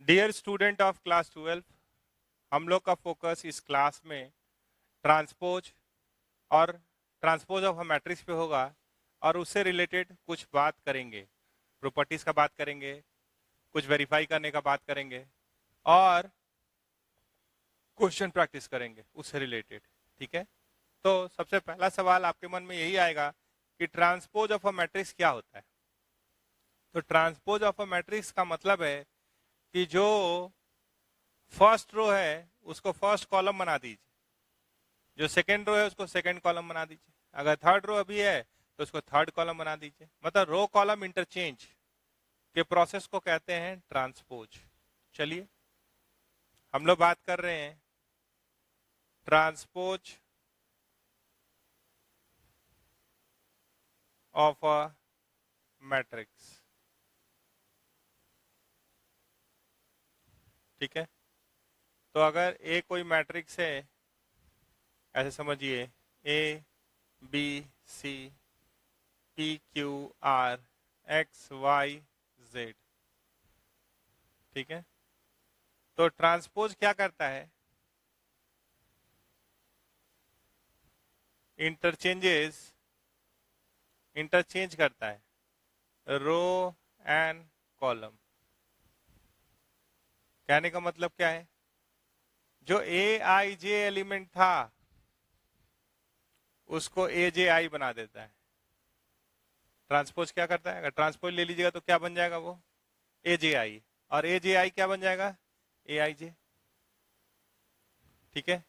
Dear student of class 12, हम लोग का फोकस इस क्लास में ट्रांसपोज और ट्रांसपोज ऑफ अ मैट्रिक्स पे होगा और उससे रिलेटेड कुछ बात करेंगे, प्रॉपर्टीज का बात करेंगे, कुछ वेरीफाई करने का बात करेंगे और क्वेश्चन प्रैक्टिस करेंगे उससे रिलेटेड। ठीक है, तो सबसे पहला सवाल आपके मन में यही आएगा कि ट्रांसपोज ऑफ अ मैट्रिक्स क्या होता है। तो ट्रांसपोज ऑफ अ मैट्रिक्स का मतलब है कि जो फर्स्ट रो है उसको फर्स्ट कॉलम बना दीजिए, जो सेकंड रो है उसको सेकंड कॉलम बना दीजिए, अगर थर्ड रो अभी है तो उसको थर्ड कॉलम बना दीजिए। मतलब रो कॉलम इंटरचेंज के प्रोसेस को कहते हैं ट्रांसपोज। चलिए हम लोग बात कर रहे हैं ट्रांसपोज ऑफ अ मैट्रिक्स। ठीक है, तो अगर ए कोई मैट्रिक्स है, ऐसे समझिए A B C P Q R X Y Z. ठीक है, तो ट्रांसपोज क्या करता है? इंटरचेंज करता है रो एंड कॉलम। कहने का मतलब क्या है, जो ए आई जे एलिमेंट था उसको ए जे आई बना देता है। ट्रांसपोज क्या करता है? अगर ट्रांसपोज ले लीजिएगा तो क्या बन जाएगा? वो ए जे आई, और ए जे आई क्या बन जाएगा? ए आई जे। ठीक है,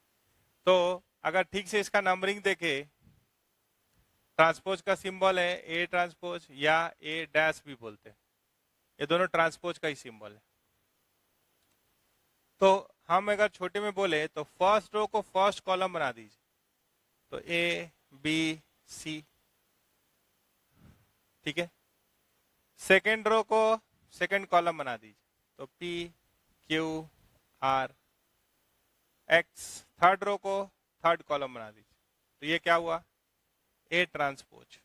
तो अगर ठीक से इसका नंबरिंग देखे, ट्रांसपोज का सिंबल है ए ट्रांसपोज या ए डैश भी बोलते हैं, ये दोनों ट्रांसपोज का ही सिंबल है। तो हम अगर छोटे में बोले तो फर्स्ट रो को फर्स्ट कॉलम बना दीजिए, तो ए बी सी। ठीक है, सेकेंड रो को सेकेंड कॉलम बना दीजिए, तो P Q R X. Third row को थर्ड कॉलम बना दीजिए, तो ये क्या हुआ? A transpose.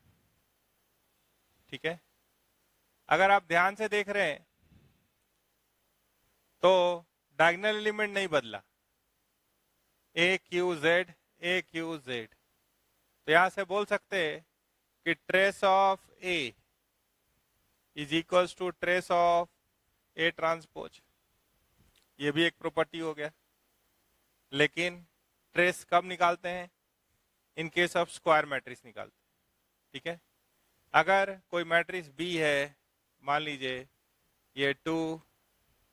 ठीक है, अगर आप ध्यान से देख रहे हैं तो डायगोनल एलिमेंट नहीं बदला, A Q Z A Q Z. तो यहां से बोल सकते हैं कि trace of A is equals to trace of A transpose. ये भी एक प्रॉपर्टी हो गया, लेकिन ट्रेस कब निकालते हैं? In case of square matrix निकालते हैं। ठीक है, अगर कोई मैट्रिक्स बी है, मान लीजिए ये 2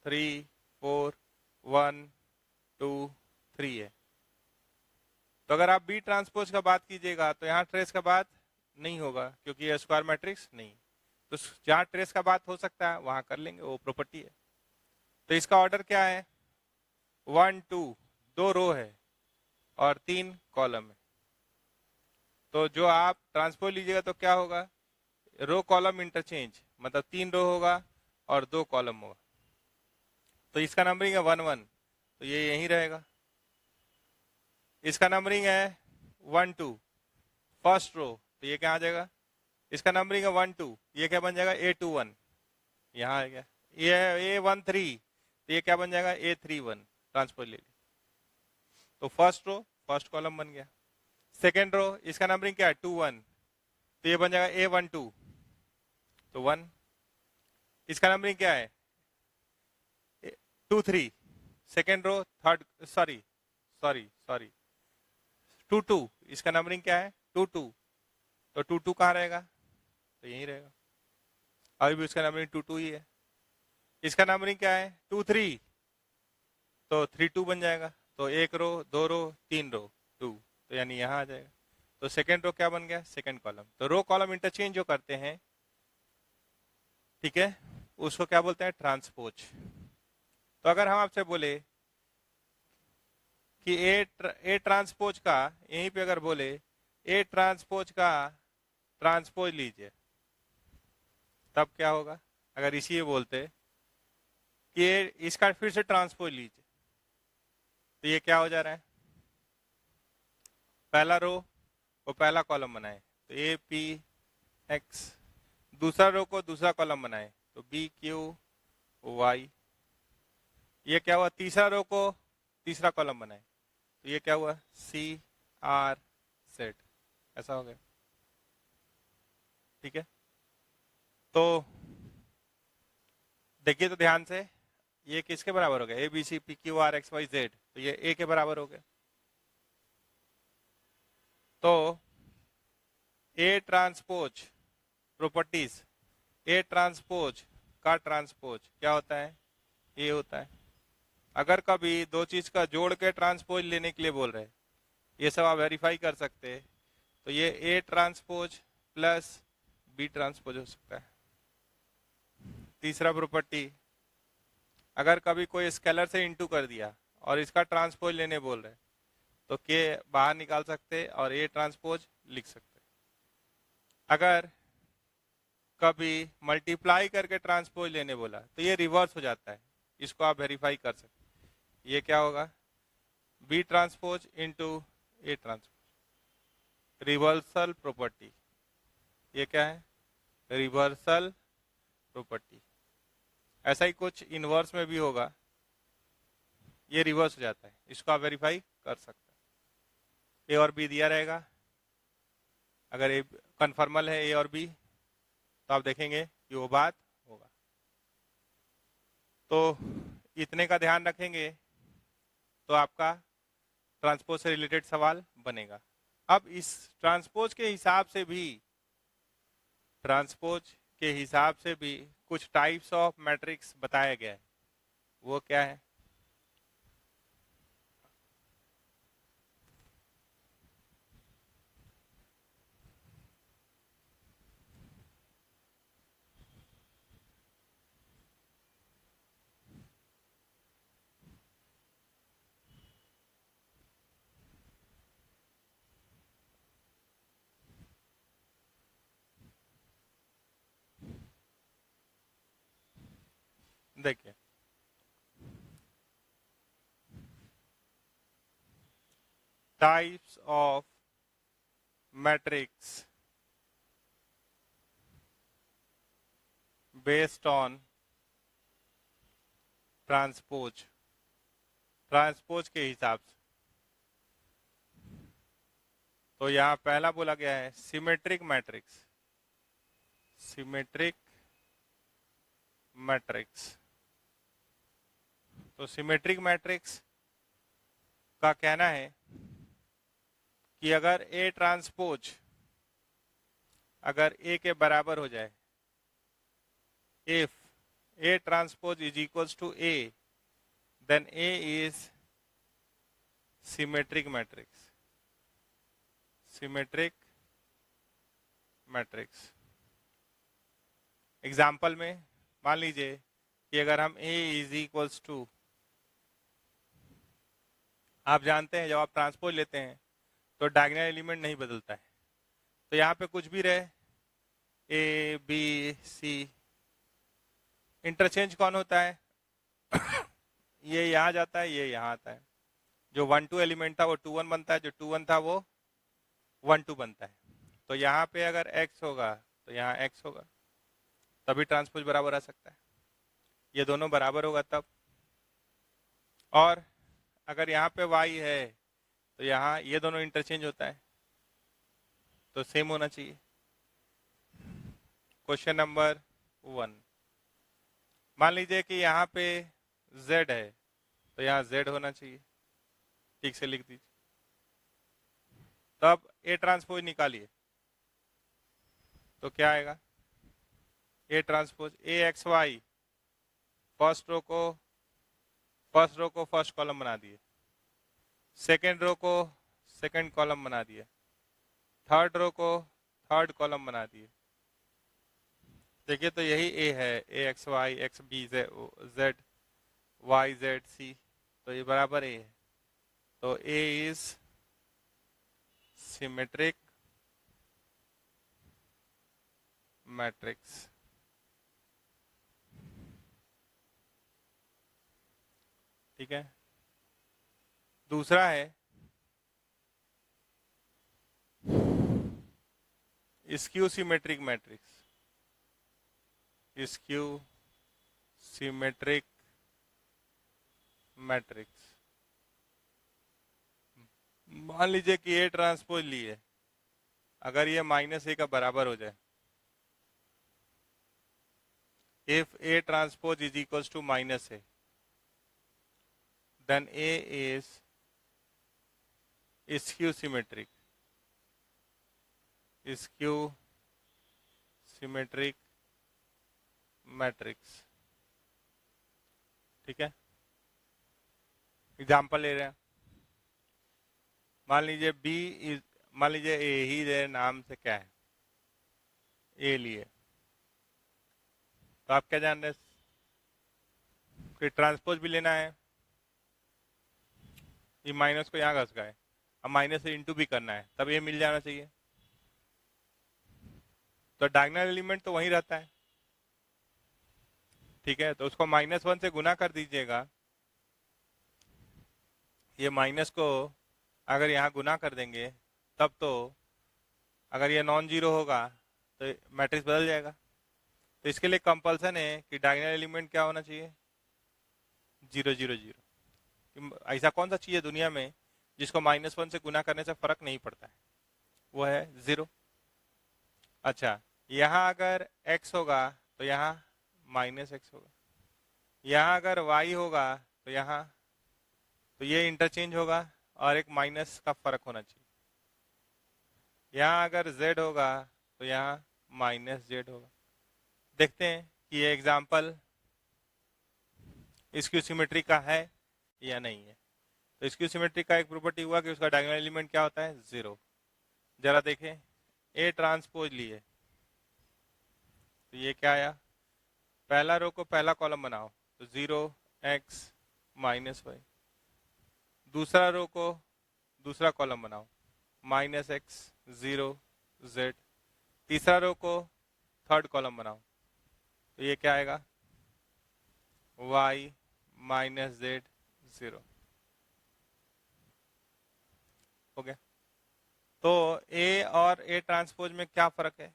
3 4 1 2 3 है, तो अगर आप बी ट्रांसपोज का बात कीजिएगा तो यहाँ ट्रेस का बात नहीं होगा, क्योंकि ये स्क्वायर मैट्रिक्स नहीं। तो जहाँ ट्रेस का बात हो सकता है वहां कर लेंगे, वो प्रॉपर्टी है। तो इसका ऑर्डर क्या है? 1 2, 2 रो है और 3 कॉलम है। तो जो आप ट्रांसपोज लीजिएगा तो क्या होगा? रो कॉलम इंटरचेंज, मतलब 3 रो होगा और 2 कॉलम होगा। तो इसका नंबरिंग है 1 1, तो ये यहीं रहेगा। इसका नंबरिंग है 1 2 फर्स्ट रो, तो ये क्या आ जाएगा? इसका नंबरिंग है 1 2, ये क्या बन जाएगा? ए 2 1, यहाँ आ गया। ये ए 1 3, तो ये क्या बन जाएगा? ए 3 1। ट्रांसपोज ले ली, तो फर्स्ट रो फर्स्ट कॉलम बन गया। सेकेंड रो इसका नंबरिंग क्या है? 2 1, तो ये बन जाएगा ए 1 2, तो 1। इसका नंबरिंग क्या है? 2 3, second row third, sorry sorry sorry 2 2, इसका नंबरिंग क्या है? 2 2, तो 2 2 कहाँ रहेगा? तो यहीं रहेगा, अभी भी उसका नंबरिंग 2 2 ही है। इसका नंबरिंग क्या है? 2 3, तो 3 2 बन जाएगा, तो एक रो 2 रो 3 रो 2, तो यानी यहाँ आ जाएगा। तो सेकेंड रो क्या बन गया? Second column. तो रो कॉलम इंटरचेंज जो करते हैं, ठीक है, उसको क्या बोलते हैं? ट्रांसपोज। तो अगर हम आपसे बोले कि ए ट्रांसपोज का, यहीं पे अगर बोले ए ट्रांसपोज का ट्रांसपोज लीजिए, तब क्या होगा? अगर इसी बोलते कि इसका फिर से ट्रांसपोज लीजिए, तो ये क्या हो जा रहा है? पहला रो वो पहला कॉलम बनाए तो ए पी एक्स, दूसरा रो को दूसरा कॉलम बनाए तो बी क्यू वाई, ये क्या हुआ, तीसरा रो को तीसरा कॉलम बनाए, तो ये क्या हुआ, CR सेट, ऐसा हो गया। ठीक है, तो देखिए तो ध्यान से, ये किसके बराबर हो गया, ABCPQRXYZ, तो ये A के बराबर हो गया। तो A transpose properties, A transpose का ट्रांसपोज क्या होता है, A होता है। अगर कभी दो चीज का जोड़ के ट्रांसपोज लेने के लिए बोल रहे हैं, ये सब आप वेरीफाई कर सकते हैं, तो ये A transpose plus B transpose हो सकता है। तीसरा प्रॉपर्टी, अगर कभी कोई स्केलर से इंटू कर दिया और इसका ट्रांसपोज लेने बोल रहे, तो के बाहर निकाल सकते और A ट्रांसपोज लिख सकते। अगर कभी मल्टीप्लाई करके ट्रांसपोज लेने बोला तो ये रिवर्स हो जाता है, इसको आप वेरीफाई कर सकते। ये क्या होगा, B transpose into A transpose, reversal property. ये क्या है, रिवर्सल प्रॉपर्टी। ऐसा ही कुछ इनवर्स में भी होगा, ये रिवर्स हो जाता है, इसको आप वेरीफाई कर सकते हैं। A और B दिया रहेगा, अगर ए कन्फर्मल है A और B, तो आप देखेंगे कि वो बात होगा। तो इतने का ध्यान रखेंगे तो आपका ट्रांसपोज से रिलेटेड सवाल बनेगा। अब इस ट्रांसपोज के हिसाब से भी, ट्रांसपोज के हिसाब से भी कुछ टाइप्स ऑफ मैट्रिक्स बताया गया है, वो क्या है, देखिए types of matrix based on transpose, transpose के हिसाब से। तो यहाँ पहला बोला गया है सिमेट्रिक मैट्रिक्स, सिमेट्रिक मैट्रिक्स। तो सिमेट्रिक मैट्रिक्स का कहना है कि अगर A ट्रांसपोज अगर A के बराबर हो जाए, if A transpose is equals to A, then A is symmetric matrix, symmetric matrix। Example में मान लीजिए कि अगर हम A is equals to, आप जानते हैं जब आप ट्रांसपोज लेते हैं तो डायगोनल एलिमेंट नहीं बदलता है, तो यहाँ पे कुछ भी रहे A B C, इंटरचेंज कौन होता है ये यहाँ जाता है, ये यहाँ आता है। जो 1 2 एलिमेंट था वो 2 1 बनता है, जो 2 1 था वो 1 2 बनता है। तो यहाँ पे अगर x होगा तो यहाँ x होगा, तभी ट्रांसपोज बराबर आ सकता है। ये दोनों बराबर होगा तब। और अगर यहाँ पे y है तो यहाँ ये दोनों इंटरचेंज होता है, तो सेम होना चाहिए। क्वेश्चन नंबर 1, मान लीजिए कि यहाँ पे z है तो यहाँ z होना चाहिए, ठीक से लिख दीजिए। तब A ट्रांसपोज निकालिए तो क्या आएगा, A transpose AXY, first row को फर्स्ट कॉलम बना दिए, सेकेंड रो को सेकेंड कॉलम बना दिए, थर्ड रो को थर्ड कॉलम बना दिए। देखिए तो यही A है, AXY XB Z YZ C, तो ये बराबर A है। तो A इज सिमेट्रिक मैट्रिक्स। ठीक है, दूसरा है skew symmetric matrix, skew symmetric matrix. मान लीजिए कि ए ट्रांसपोज लिए, अगर ये -a का बराबर हो जाए, if A transpose is equals to -a, then A is skew symmetric, skew symmetric matrix. ठीक है, एग्जाम्पल ले रहे हैं। मान लीजिए बी इज, मान लीजिए ए ही दे नाम से क्या है, ए लिए, तो आप क्या जान रहे हैं कि ट्रांसपोज भी लेना है, ये माइनस को यहाँ घस गए, अब माइनस से इंटू भी करना है, तब ये मिल जाना चाहिए। तो डायगोनल एलिमेंट तो वहीं रहता है। ठीक है, तो उसको -1 से गुना कर दीजिएगा, ये माइनस को अगर यहाँ गुना कर देंगे तब तो अगर ये नॉन जीरो होगा तो मैट्रिक्स बदल जाएगा। तो इसके लिए कंपल्सन है कि डायगोनल एलिमेंट क्या होना चाहिए, 0 0 0। ऐसा कौन सा चीज है दुनिया में जिसको -1 से गुना करने से फर्क नहीं पड़ता है, वो है 0। अच्छा, यहाँ अगर x होगा तो यहाँ -x होगा, यहाँ अगर y होगा तो यहाँ, तो ये इंटरचेंज होगा और एक माइनस का फर्क होना चाहिए। यहाँ अगर z होगा तो यहाँ -z होगा। देखते हैं कि ये एग्जाम्पल स्क्यू सिमेट्री का है या नहीं है। तो स्क्यू सिमेट्री का एक प्रॉपर्टी हुआ कि उसका डायगोनल एलिमेंट क्या होता है, 0। जरा देखें, ए ट्रांसपोज लिए तो ये क्या आया, पहला रो को पहला कॉलम बनाओ तो 0x -y, दूसरा रो को दूसरा कॉलम बनाओ -x 0z, तीसरा रो को थर्ड कॉलम बनाओ तो ये क्या आएगा, y -z 0। हो गया। तो ए और ए ट्रांसपोज में क्या फर्क है,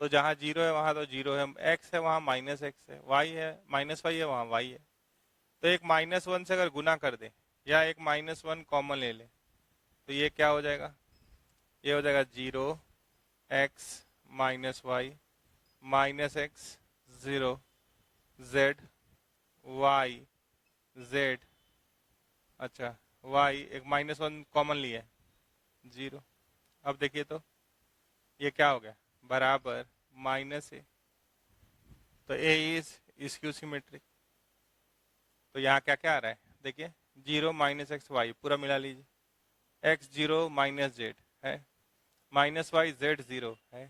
तो जहां 0 है वहां तो 0 है, x है वहां -x है, y है -y है वहां y है। तो एक -1 से अगर गुना कर दे या एक -1 कॉमन ले ले तो ये क्या हो जाएगा, ये हो जाएगा 0x -y -x 0 z y z। अच्छा, y एक -1 कॉमन लिया है 0। अब देखिए तो ये क्या हो गया, बराबर -a। तो a इज स्क्यू सिमेट्रिक। तो यहाँ क्या क्या आ रहा है, देखिए 0 -x y पूरा मिला लीजिए, x 0 -z है, -y z 0 है।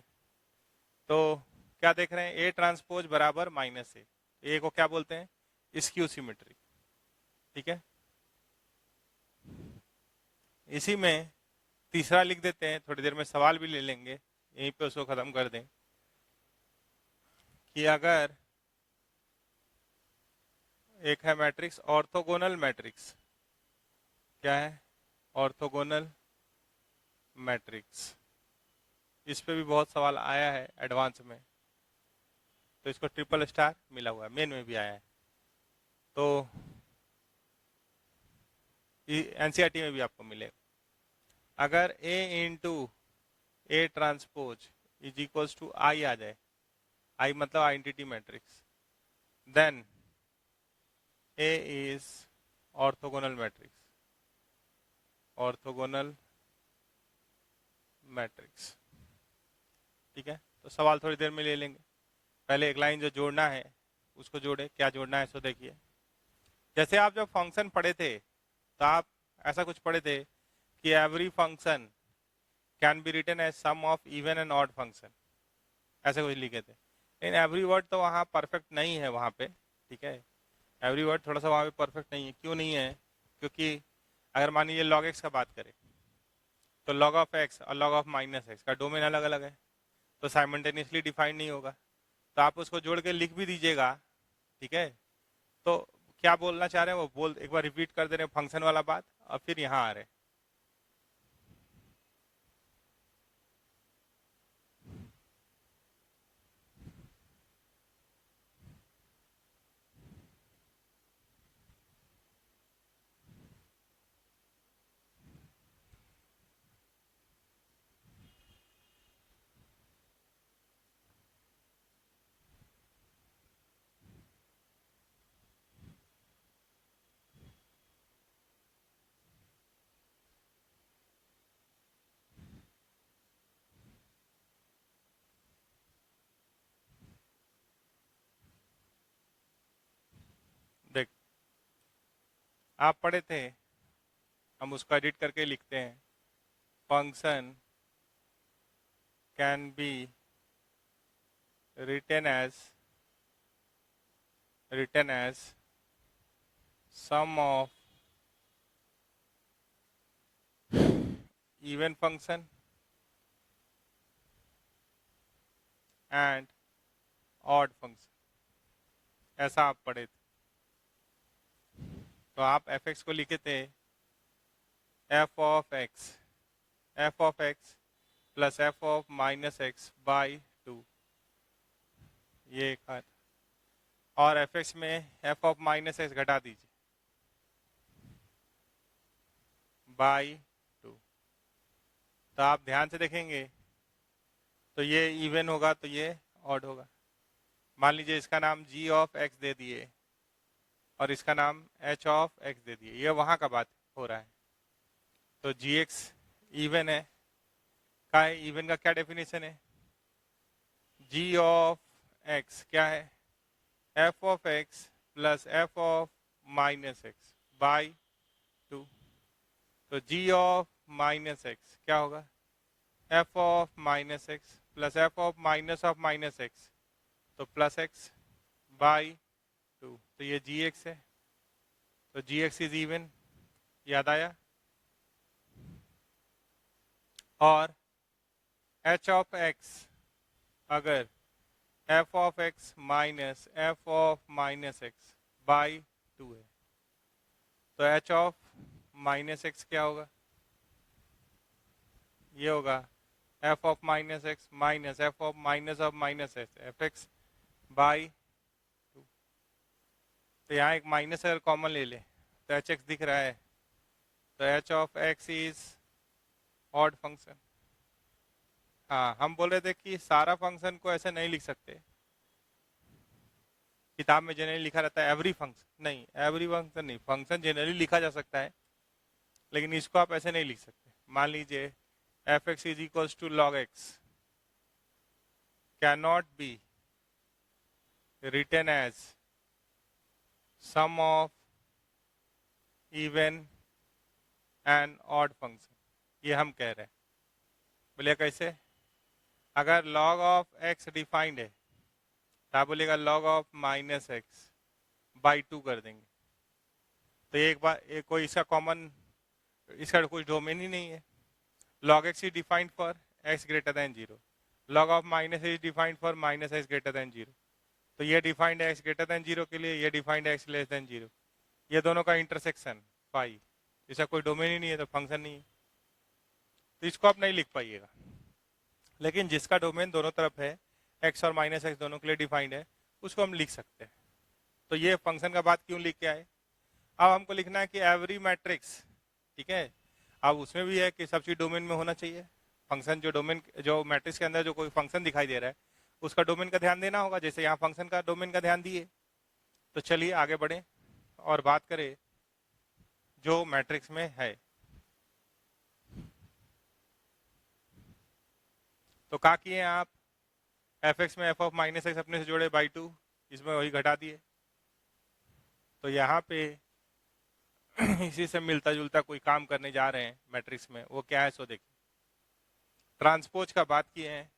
तो क्या देख रहे हैं, ए ट्रांसपोज बराबर -a, ए को क्या बोलते हैं, स्क्यू सिमेट्रिक। ठीक है, इसी में तीसरा लिख देते हैं, थोड़ी देर में सवाल भी ले लेंगे, यहीं पे उसको खत्म कर दें कि अगर एक है मैट्रिक्स ऑर्थोगोनल मैट्रिक्स, क्या है, ऑर्थोगोनल मैट्रिक्स, इस पे भी बहुत सवाल आया है एडवांस में, तो इसको ट्रिपल स्टार मिला हुआ है, मेन में भी आया है, तो एनसीईआरटी में भी आपको मिलेगा। अगर a into A transpose is equals to I आ जाए, आई मतलब identity matrix, then A is orthogonal matrix, orthogonal matrix. ठीक है, तो सवाल थोड़ी देर में ले लेंगे, पहले एक लाइन जो जोड़ना है उसको जोड़े, क्या जोड़ना है सो देखिए। जैसे आप जब फंक्शन पढ़े थे तो आप ऐसा कुछ पढ़े थे कि every function can be written as sum of even and odd function, ऐसे कुछ लिखे थे। लेकिन एवरी वर्ड तो वहाँ परफेक्ट नहीं है वहाँ पे। ठीक है, एवरी वर्ड थोड़ा सा वहाँ पे परफेक्ट नहीं है। क्यों नहीं है, क्योंकि अगर मान लीजिए log x का बात करें तो log ऑफ x और log ऑफ -x का डोमेन अलग अलग है, तो साइमल्टेनियसली डिफाइन नहीं होगा, तो आप उसको जोड़ के लिख भी दीजिएगा। ठीक है, तो क्या बोलना चाह रहे हैं वो बोल, एक बार रिपीट कर दे रहे हैं फंक्शन वाला बात, और फिर यहाँ आ रहे हैं। आप पढ़े थे, हम उसको एडिट करके लिखते हैं, function can B written as sum of even function and odd function, ऐसा आप पढ़े थे। तो आप f(x) को लिखे थे f of x plus f of minus x by 2, ये एक है। और f(x) में f of माइनस एक्स घटा दीजिए बाई 2। तो आप ध्यान से देखेंगे तो ये इवन होगा तो ये ऑड होगा। मान लीजिए इसका नाम g ऑफ x दे दिए और इसका नाम h ऑफ x दे दिए, ये वहां का बात हो रहा है। तो gx इवन है, का है इवन का क्या डेफिनेशन है, g ऑफ x क्या है, f of x plus f of minus x by 2। तो g ऑफ माइनस एक्स क्या होगा, f of minus x plus f of minus x, तो प्लस एक्स बाई 2। तो ये gx है, तो gx इज इवन, याद आया। और h ऑफ x अगर f of x minus f of minus x by 2 है, तो h ऑफ माइनस एक्स क्या होगा, ये होगा f of minus x minus f of minus x F x by 2। तो यहाँ एक माइनस अगर कॉमन ले ले तो एच एक्स दिख रहा है, तो h of x is odd function. हाँ, हम बोल रहे थे कि सारा फंक्शन को ऐसे नहीं लिख सकते, किताब में जनरली लिखा रहता है एवरी फंक्शन, नहीं एवरी फंक्शन नहीं, फंक्शन जनरली लिखा जा सकता है लेकिन इसको आप ऐसे नहीं लिख सकते। मान लीजिए F X is equals to log X can not be written as sum of even and odd function, ये हम कह रहे हैं। बोलिए कैसे, अगर log ऑफ x डिफाइंड है तो आप बोलिएगा log of minus x by 2 कर देंगे। तो एक बार एक कोई इसका कॉमन, इसका कुछ डोमेन ही नहीं है। log x is defined for x greater than 0, log of minus is defined for minus x greater than 0। तो ये डिफाइंड है x ग्रेटर देन 0 के लिए, ये डिफाइंड है x लेस देन 0, ये दोनों का इंटरसेक्शन पाई, इसका कोई डोमेन ही नहीं है तो फंक्शन नहीं है, तो इसको आप नहीं लिख पाइएगा। लेकिन जिसका डोमेन दोनों तरफ है, x और माइनस एक्स दोनों के लिए डिफाइंड है, उसको हम लिख सकते हैं। तो ये फंक्शन का बात क्यों लिख के आए। अब हमको लिखना है कि एवरी मैट्रिक्स, ठीक है, अब उसमें भी है कि सब चीज डोमेन में होना चाहिए। फंक्शन जो डोमेन, जो मैट्रिक्स के अंदर जो कोई फंक्शन दिखाई दे रहा है उसका डोमेन का ध्यान देना होगा, जैसे यहाँ फंक्शन का डोमेन का ध्यान दिए। तो चलिए आगे बढ़े और बात करें जो मैट्रिक्स में है। तो क्या किए आप, एफ एक्स में एफ ऑफ माइनस एक्स अपने से जोड़े बाई 2, इसमें वही घटा दिए। तो यहाँ पे इसी से मिलता जुलता कोई काम करने जा रहे हैं मैट्रिक्स में, वो क्या है सो देखिए। ट्रांसपोज का बात किए हैं,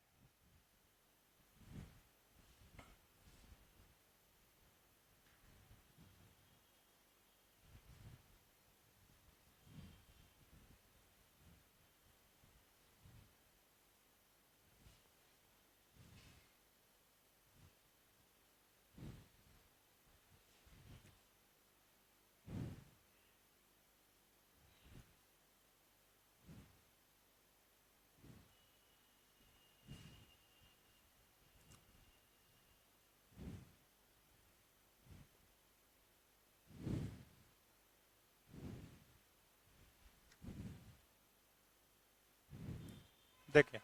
देखिए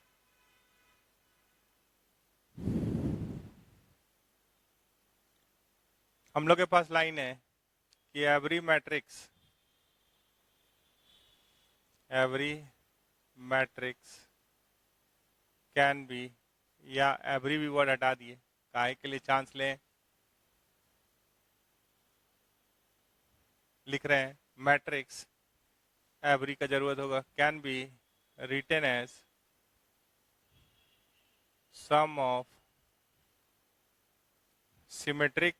हम लोग के पास लाइन है कि एवरी मैट्रिक्स कैन बी, या एवरी भी वर्ड हटा दिए, काहे के लिए चांस लें, लिख रहे हैं मैट्रिक्स एवरी का जरूरत होगा, can be written as sum of symmetric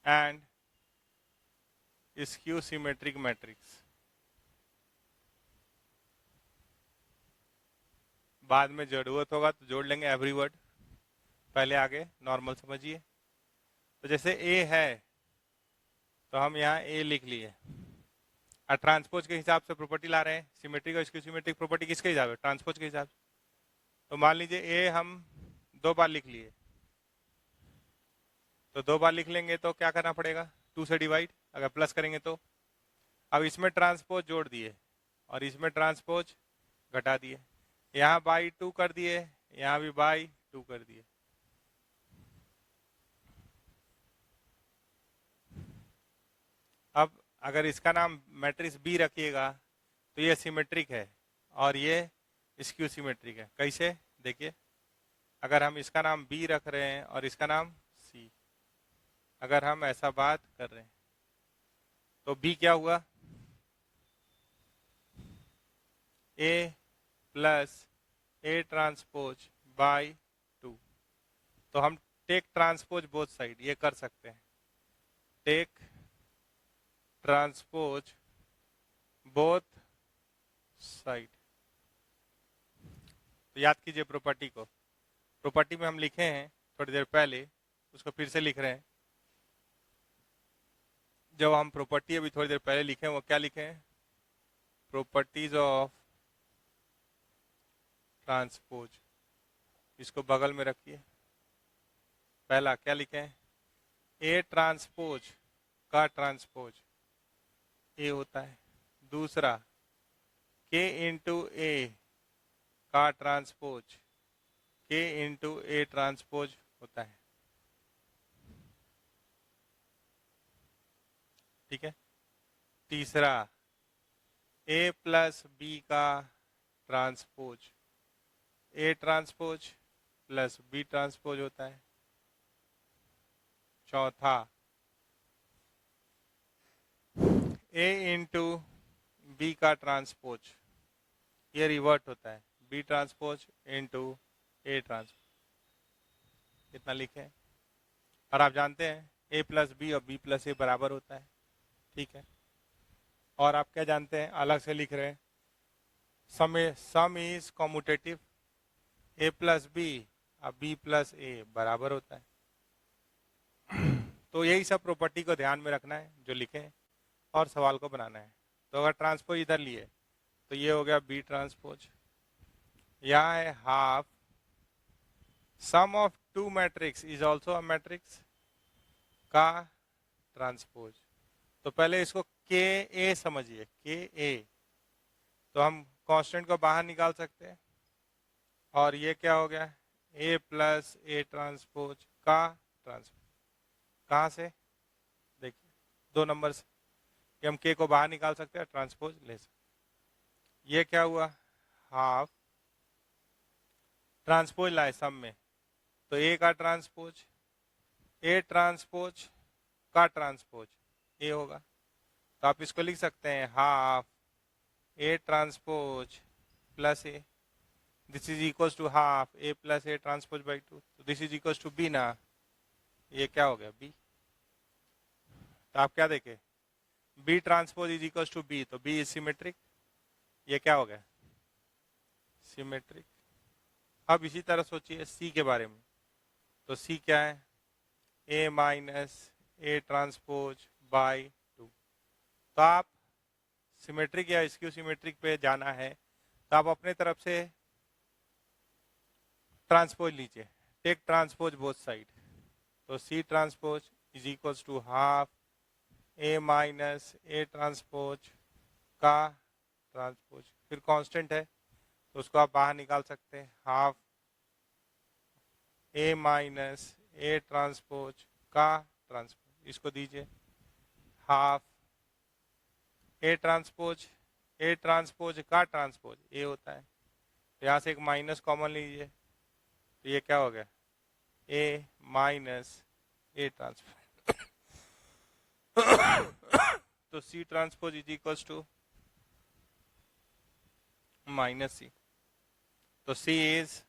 and skew symmetric matrix. बाद में जरूरत होगा तो जोड़ लेंगे एवरी वर्ड, पहले आगे नॉर्मल समझिए। तो जैसे ए है तो हम यहाँ ए लिख लिए, और ट्रांसपोज के हिसाब से प्रॉपर्टी ला रहे हैं, सिमेट्रिक और स्क्यू सिमेट्रिक प्रॉपर्टी किसके हिसाब से, ट्रांसपोज के हिसाब से। तो मान लीजिए ए हम 2 बार लिख लिए, तो 2 बार लिख लेंगे तो क्या करना पड़ेगा, 2 से डिवाइड, अगर प्लस करेंगे तो। अब इसमें ट्रांसपोज जोड़ दिए और इसमें ट्रांसपोज घटा दिए, यहाँ बाई 2 कर दिए, यहाँ भी बाई 2 कर दिए। अब अगर इसका नाम मैट्रिक्स बी रखिएगा तो ये सिमेट्रिक है और ये स्क्यू सिमेट्रिक है। कैसे, देखिए, अगर हम इसका नाम बी रख रहे हैं और इसका नाम सी, अगर हम ऐसा बात कर रहे हैं तो बी क्या हुआ, ए प्लस ए ट्रांसपोज बाई 2। तो हम टेक ट्रांसपोज बोथ साइड ये कर सकते हैं, टेक ट्रांसपोज बोथ साइड। तो याद कीजिए प्रॉपर्टी को, प्रॉपर्टी में हम लिखे हैं थोड़ी देर पहले, उसको फिर से लिख रहे हैं। जब हम प्रॉपर्टी अभी थोड़ी देर पहले लिखे हैं वो क्या लिखे हैं, प्रॉपर्टीज ऑफ ट्रांसपोज, इसको बगल में रखिए। पहला क्या लिखे हैं, ए ट्रांसपोज का ट्रांसपोज ए होता है, दूसरा के इंटू ए का ट्रांसपोज के इंटू ए ट्रांसपोज होता है, ठीक है। तीसरा ए प्लस बी का transpose A transpose plus B transpose होता है। चौथा ए इंटू बी का ट्रांसपोज, ये रिवर्ट होता है, B transpose into A transpose. इतना लिखे हैं और आप जानते हैं ए प्लस बी और बी प्लस ए बराबर होता है, ठीक है। और आप क्या जानते हैं, अलग से लिख रहे हैं, sum is commutative, A plus B और बी प्लस ए बराबर होता है। तो यही सब प्रॉपर्टी को ध्यान में रखना है जो लिखे हैं और सवाल को बनाना है। तो अगर ट्रांसपोज इधर लिए तो ये हो गया बी ट्रांसपोज, यहाँ है half sum of 2 matrix is also a matrix का ट्रांसपोज। तो पहले इसको के ए समझिए, के ए, तो हम कांस्टेंट को बाहर निकाल सकते हैं और ये क्या हो गया, ए प्लस ए ट्रांसपोज का ट्रांसपोज। कहाँ से, देखिए 2 नंबर से, कि हम के को बाहर निकाल सकते हैं, ट्रांसपोज ले सकते। ये क्या हुआ, हाफ ट्रांसपोज लाए सब में, तो ए का ट्रांसपोज ए ट्रांसपोज का ट्रांसपोज ए होगा। तो आप इसको लिख सकते हैं half A transpose plus A, this is equal to half A plus A transpose by 2। तो this is equal to B ना, ये क्या हो गया बी। तो आप क्या देखें, B transpose is equal to B, तो बी इज सिमेट्रिक, ये क्या हो गया सिमेट्रिक। अब इसी तरह सोचिए सी के बारे में, तो सी क्या है, A minus A transpose by 2। तो आप सिमेट्रिक या स्क्यू सिमेट्रिक पे जाना है तो आप अपने तरफ से ट्रांसपोज लीजिए, टेक ट्रांसपोज बोथ साइड। तो C transpose is equal to half A minus A transpose का ट्रांसपोज, फिर कांस्टेंट है तो उसको आप बाहर निकाल सकते हैं, half A minus A transpose का ट्रांसपोज, इसको दीजिए हाफ ए ट्रांसपोज का ट्रांसपोज ए होता है। तो यहाँ से एक माइनस कॉमन लीजिए, तो ये क्या हो गया, ए माइनस ए ट्रांसपोज तो C transpose is equals to minus C, तो C is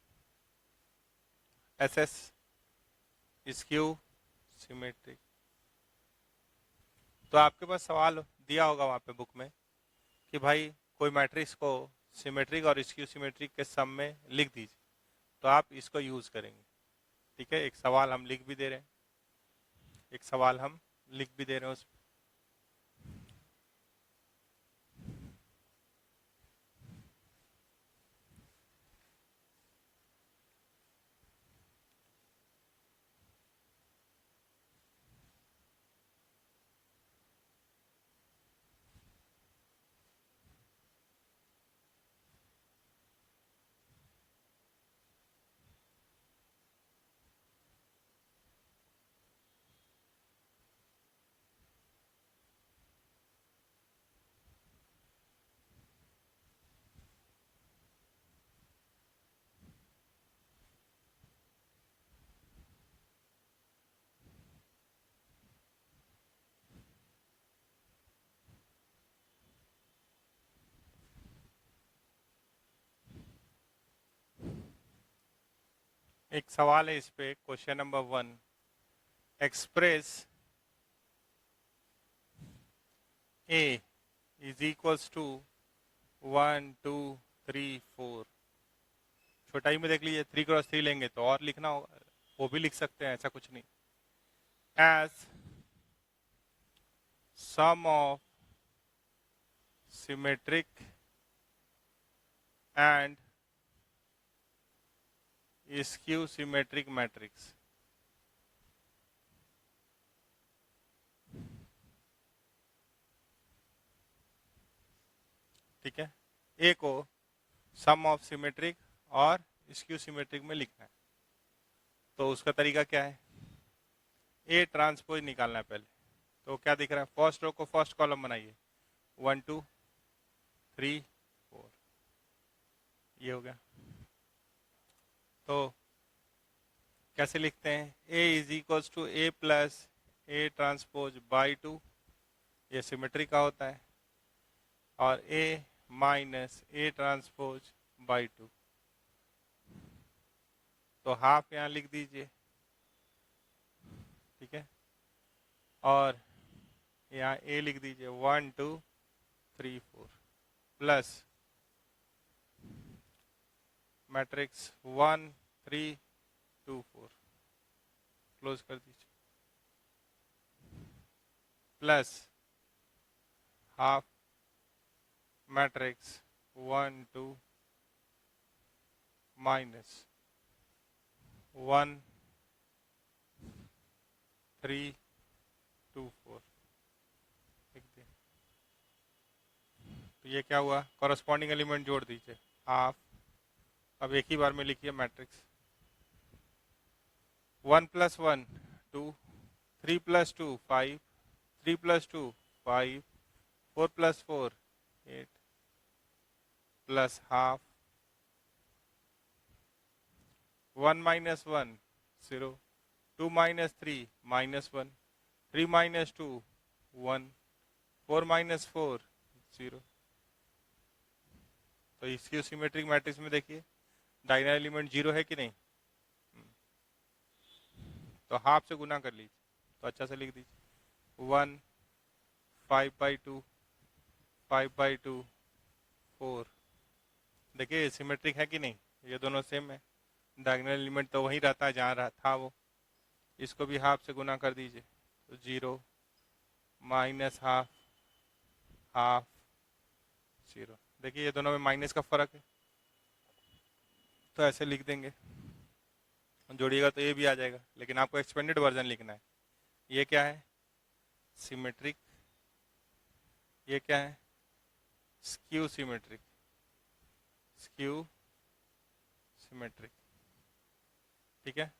S S skew symmetric. तो आपके पास सवाल दिया होगा वहां पे बुक में कि भाई कोई मैट्रिक्स को सिमेट्रिक और स्क्यू सिमेट्रिक के सम में लिख दीजिए, तो आप इसको यूज करेंगे। ठीक है, एक सवाल हम लिख भी दे रहे हैं, एक सवाल हम लिख भी दे रहे हैं उसमें। एक सवाल है इस पे, question number 1, express A is equals to 1 2 3 4। छोटाई में देख लीजिए, 3x3 लेंगे तो और लिखना होगा, वो भी लिख सकते हैं, ऐसा कुछ नहीं। As sum of symmetric and skew symmetric matrix. ठीक है, ए को सम ऑफ सिमेट्रिक और स्क्यू सिमेट्रिक में लिखना है। तो उसका तरीका क्या है, ए ट्रांसपोज निकालना है पहले। तो क्या दिख रहा है, फर्स्ट रो को फर्स्ट कॉलम बनाइए, 1 2 3 4, ये हो गया। तो कैसे लिखते हैं, A is equals to A plus A transpose by 2, ये सिमेट्री का होता है, और A minus A transpose by 2। तो हाफ यहाँ लिख दीजिए। ठीक है, और यहाँ ए लिख दीजिए 1 2 3 4 प्लस मैट्रिक्स 1 3 2 4, क्लोज कर दीजिए, प्लस हाफ मैट्रिक्स 1 2 माइनस 1 3 2 4 लिख दिया। तो ये क्या हुआ, कॉरस्पॉन्डिंग एलिमेंट जोड़ दीजिए, हाफ। अब एक ही बार में लिखिए matrix, 1 plus 1 2, 3 plus 2 5, 3 plus 2 5, 4 plus 4 8, plus half 1 minus 1 0, 2 minus 3 minus 1, 3 minus 2 1, 4 minus 4 0। तो इसकी सिमेट्रिक मैट्रिक्स में देखिए डायगोनल एलिमेंट 0 है कि नहीं, तो हाफ से गुना कर लीजिए, तो अच्छा से लिख दीजिए 1 5/2 5/2 4। देखिए सिमेट्रिक है कि नहीं, ये दोनों सेम है, डायगोनल एलिमेंट तो वही रहता है जहाँ रहा था वो। इसको भी हाफ से गुना कर दीजिए, तो 0 माइनस हाफ हाफ 0। देखिए ये दोनों में माइनस का फर्क है, तो ऐसे लिख देंगे, जोड़िएगा तो ये भी आ जाएगा, लेकिन आपको एक्सपेंडेड वर्जन लिखना है। ये क्या है, सिमेट्रिक, ये क्या है, स्क्यू सिमेट्रिक, स्क्यू सिमेट्रिक। ठीक है,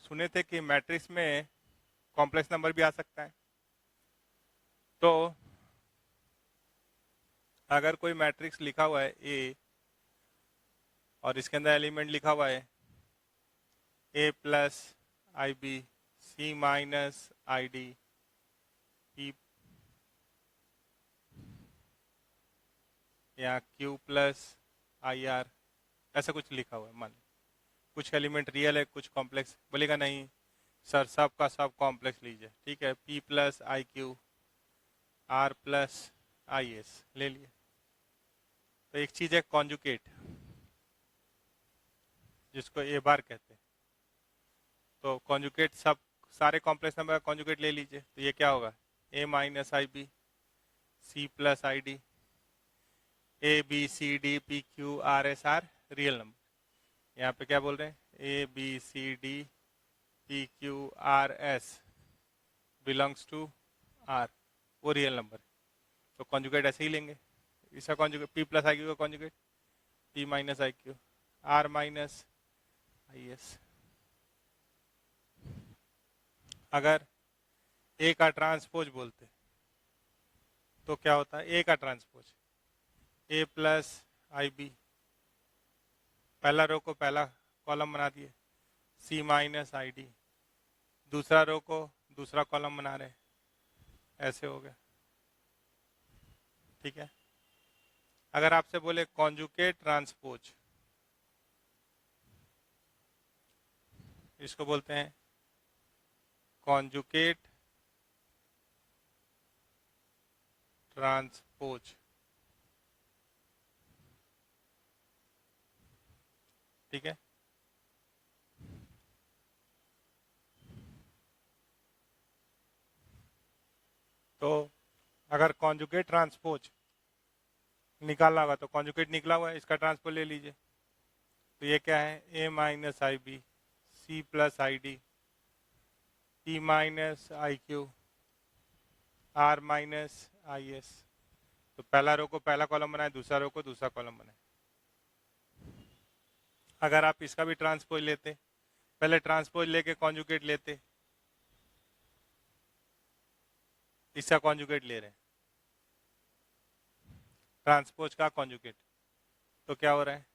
सुने थे कि मैट्रिक्स में कॉम्प्लेक्स नंबर भी आ सकता है। तो अगर कोई मैट्रिक्स लिखा हुआ है ए और इसके अंदर एलिमेंट लिखा हुआ है A plus I B C minus I D P या क्यू प्लस आई आर, ऐसा कुछ लिखा हुआ है। मान कुछ एलिमेंट रियल है, कुछ कॉम्प्लेक्स, बोलेगा नहीं सर सब का सब कॉम्प्लेक्स लीजिए, ठीक है, P plus I Q are plus I S ले लिए। तो एक चीज़ है कॉन्जुकेट, जिसको ए बार कहते हैं। तो कॉन्जुकेट सब सारे कॉम्प्लेक्स नंबर का कॉन्जुकेट ले लीजिए, तो ये क्या होगा A minus I B C plus I D A B C D P Q R S R real number. यहाँ पे क्या बोल रहे हैं A B C D P Q R S belongs to R, वो रियल नंबर है। तो conjugate ऐसे ही लेंगे, इसका conjugate P plus I Q का conjugate P minus I Q R minus I S. अगर ए का ट्रांसपोज बोलते तो क्या होता है ए का transpose A plus I B, पहला रो को पहला कॉलम बना दिए, सी माइनस आई डी दूसरा रो को दूसरा कॉलम बना रहे, ऐसे हो गया, ठीक है। अगर आपसे बोले कॉन्जुकेट ट्रांसपोज, इसको बोलते हैं कॉन्जुकेट ट्रांसपोज, ठीक है। तो अगर कॉन्जुगेट ट्रांसपोज निकालना होगा तो कॉन्जुगेट निकला हुआ है, इसका ट्रांसपोज ले लीजिए। तो ये क्या है A minus I B C plus I D P minus I Q R minus I S. तो पहला रो को पहला कॉलम बनाए, दूसरा रो को दूसरा कॉलम बनाए। अगर आप इसका भी ट्रांसपोज लेते, पहले ट्रांसपोज लेके कॉन्जुगेट लेते, इसका कॉन्जुगेट ले रहे हैं, ट्रांसपोज का कॉन्जुगेट, तो क्या हो रहा है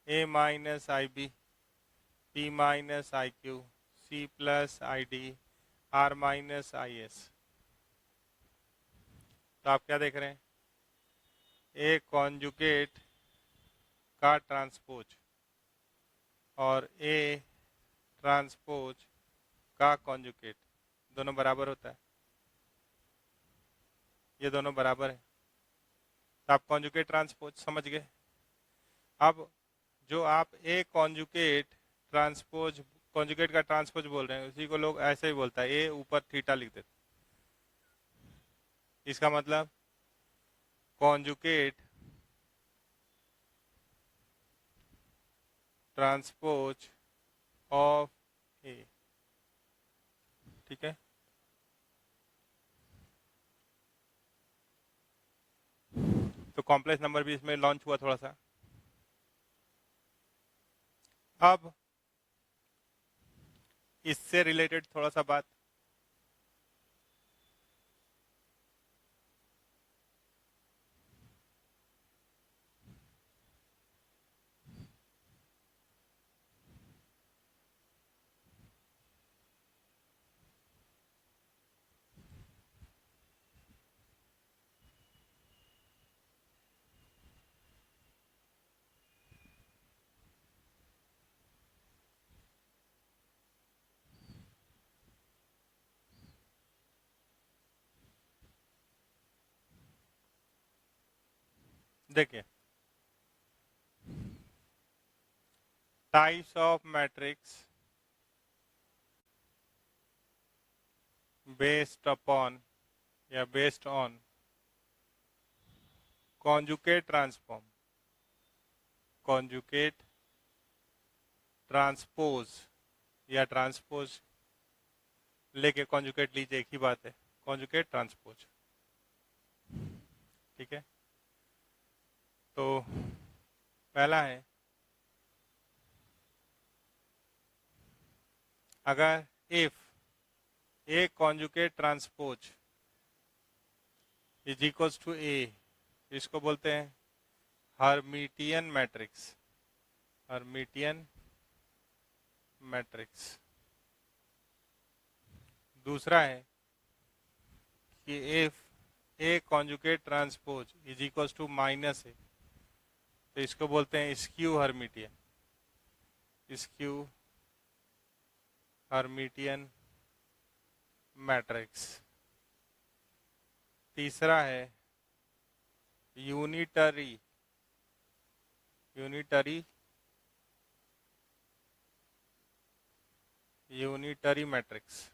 A minus I B P minus I Q C plus I D R minus I S. तो आप क्या देख रहे हैं ए कॉन्जुगेट का ट्रांसपोज और ए ट्रांसपोज का कॉन्जुगेट दोनों बराबर होता है, ये दोनों बराबर है। तो आप कॉन्जुगेट ट्रांसपोज समझ गए। अब जो आप ए कॉन्जुगेट ट्रांसपोज कॉन्जुगेट का ट्रांसपोज बोल रहे हैं, उसी को लोग ऐसे ही बोलता है, ए ऊपर थीटा लिख देते, इसका मतलब कॉन्जुगेट ट्रांसपोज ऑफ ए, ठीक है। तो कॉम्प्लेक्स नंबर भी इसमें लॉन्च हुआ थोड़ा सा। अब इससे रिलेटेड थोड़ा सा बात, देखिए types of matrix based upon या based on conjugate transform, conjugate transpose या ट्रांसपोज लेके कॉन्जुगेट लीजिए, एक ही बात है, कॉन्जुगेट ट्रांसपोज, ठीक है। तो पहला है अगर if A conjugate transpose is equals to A, इसको बोलते हैं हर्मिटियन मैट्रिक्स, हर्मिटियन मैट्रिक्स। दूसरा है कि if A conjugate transpose is equals to minus A, तो इसको बोलते हैं skew Hermitian, skew Hermitian matrix. तीसरा है यूनिटरी, यूनिटरी यूनिटरी मैट्रिक्स।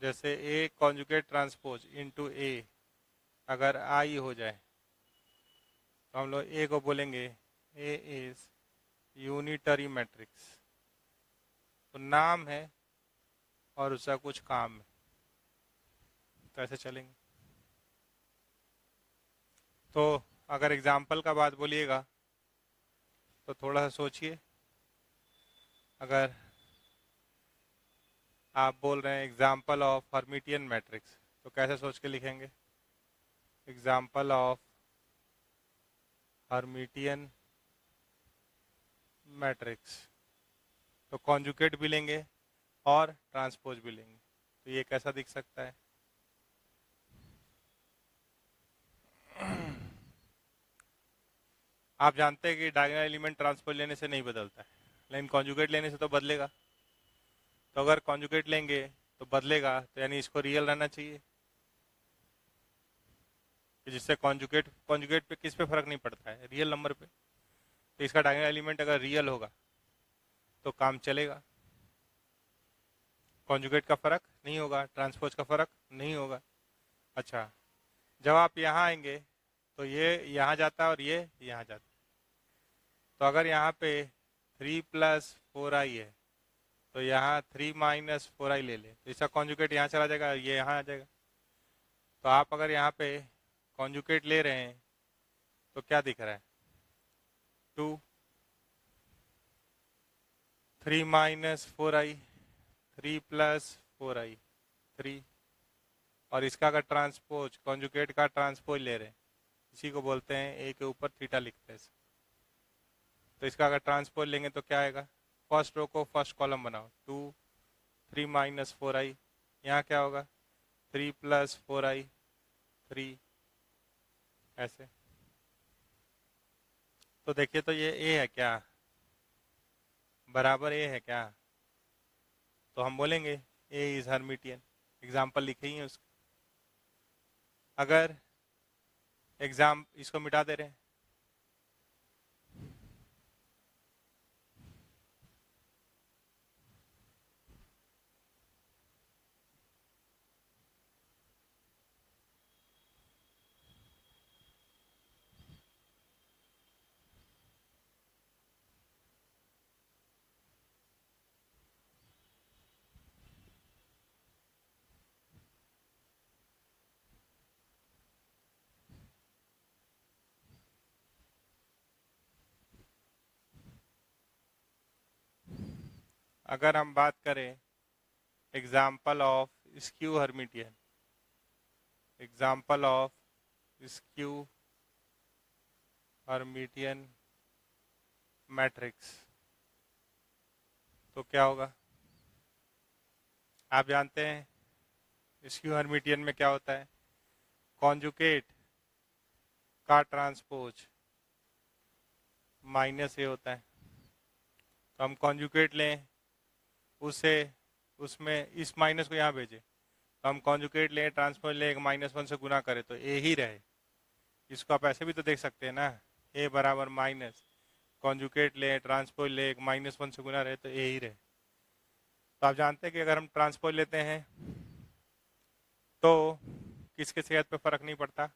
जैसे A conjugate transpose into A अगर आई हो जाए तो हम लोग ए को बोलेंगे ए इज यूनिटरी मैट्रिक्स। तो नाम है और उसका कुछ काम है, तो ऐसे चलेंगे। तो अगर एग्जाम्पल का बात बोलिएगा तो थोड़ा सा सोचिए। अगर आप बोल रहे हैं एग्जाम्पल ऑफ हर्मिटियन मैट्रिक्स, तो कैसे सोच के लिखेंगे? एग्जाम्पल ऑफ हर्मिटियन मैट्रिक्स, तो कॉन्जुगेट भी लेंगे और ट्रांसपोज भी लेंगे। तो ये कैसा दिख सकता है? आप जानते हैं कि डायगोनल एलिमेंट ट्रांसपोज लेने से नहीं बदलता है, लेकिन कॉन्जुगेट लेने से तो बदलेगा। तो अगर कॉन्जुगेट लेंगे तो बदलेगा, तो यानी इसको रियल रहना चाहिए, कि जिससे कॉन्जुगेट कॉन्जुगेट पे किस पे फर्क नहीं पड़ता है, रियल नंबर पे। तो इसका डायगोनल एलिमेंट अगर रियल होगा तो काम चलेगा, कॉन्जुगेट का फर्क नहीं होगा, ट्रांसपोज का फर्क नहीं होगा। अच्छा, जब आप यहाँ आएंगे तो ये यहाँ जाता है और ये यहाँ जाता है। तो अगर यहाँ पे 3 + 4i है तो यहाँ 3 - 4i ले ले, तो इसका कॉन्जुगेट यहाँ चला जाएगा, ये यहाँ आ जाएगा। तो आप अगर यहाँ पे कॉन्जुगेट ले रहे हैं तो क्या दिख रहा है? 2 3 - 4i, 3 + 4i 3, और इसका अगर ट्रांसपोज कॉन्जुगेट का ट्रांसपोज ले रहे हैं, इसी को बोलते हैं ए के ऊपर थीटा लिखते हैं। तो इसका अगर ट्रांसपोज लेंगे तो क्या आएगा? फर्स्ट रो को फर्स्ट कॉलम बनाओ, 2 3 - 4i, यहाँ क्या होगा? 3 + 4i 3, ऐसे। तो देखिए, तो ये ए है क्या? बराबर ए है क्या? तो हम बोलेंगे ए इज हर्मिटियन। एग्जाम्पल लिखे ही है उसका। अगर इसको मिटा दे रहे हैं, अगर हम बात करें example of skew Hermitian, example of skew Hermitian matrix, तो क्या होगा? आप जानते हैं स्क्यू हर्मिटियन में क्या होता है? कॉन्जुगेट का ट्रांसपोज -a होता है। तो हम कॉन्जुगेट लें, उससे उसमें इस माइनस को यहाँ भेजें, तो हम कॉन्जुगेट लें, ट्रांसपोज लें, -1 से गुना करें तो ए ही रहे। इसको आप ऐसे भी तो देख सकते हैं ना, ए बराबर माइनस, कॉन्जुगेट लें, ट्रांसपोज लें, -1 से गुना रहे तो ए ही रहे। तो आप जानते हैं कि अगर हम ट्रांसपोज लेते हैं तो किसके सेहत पे फर्क नहीं पड़ता?